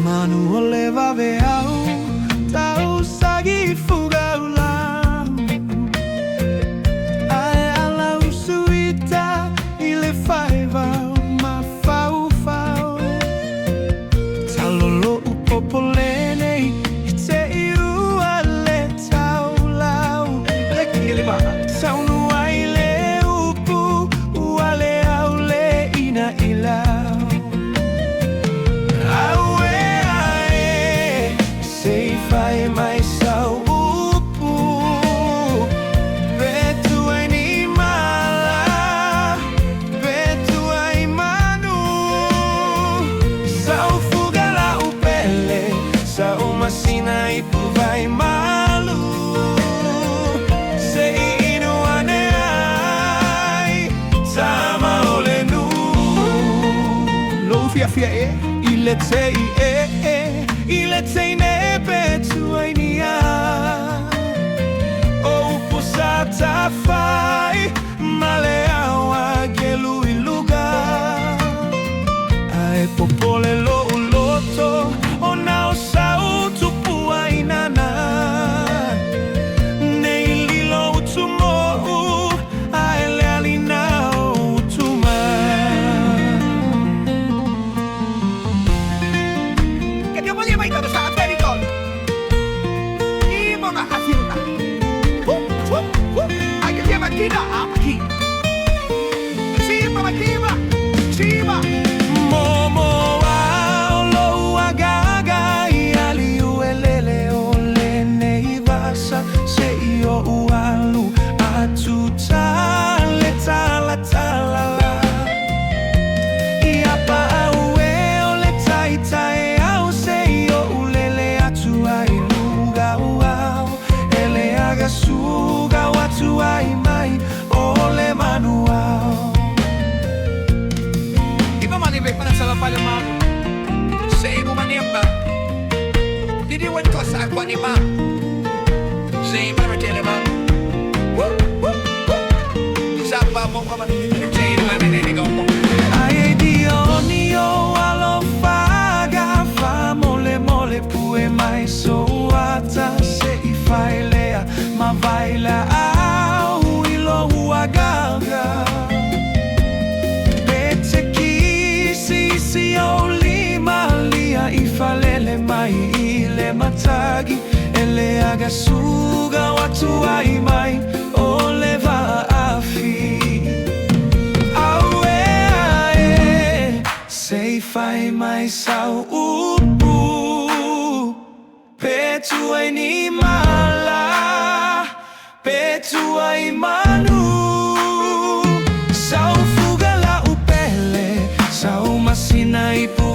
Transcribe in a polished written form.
Manu o leva veau tau sagi fugau lau ai ala usuita i le whaivau ma whau talolo upopolene i te iua le tau lau saunu ai le upu ua le au le ina i lau Fai mai sau upu Betu ai ni mala Betu ai manu Sau fuga la upele Sau masina ipu vai malu Sei inu ane ai Sama ole nu Lo fia ile te ile te ne betu ai nia o pusata fai male awa gelu i lugar ai popole lo loto o nao sau tupu ai nana nei lilo utumo ai le alinao utuma che Dio voglia mai tanto sa Makina, makina. Siba, makina. Siba. Momo lo agaga ali uelele ole neivasa se io ualu atuta le tala ia pa aue ole tai au se io ulele atu ai luga uau ele aga suga watu ai ole manual Iba manibig pa na sa lapalyo ma Sa ibo manimba Didiwan ko sa akwa ni ma Sa iba na matili ma Sapa mo ka man Sa iba na ninigaw mo Ay Dio nio alo faga Fa mole pue mai so ata Se ifailea ma baila Gaga Bete si o lima lia I falele mai I le matagi Ele aga suga watu ai mai O le va afi Aue ae Sei fai mai sau upu Petu ai ni mala Petu ai manu Sau fuga la upele Sau masina ipu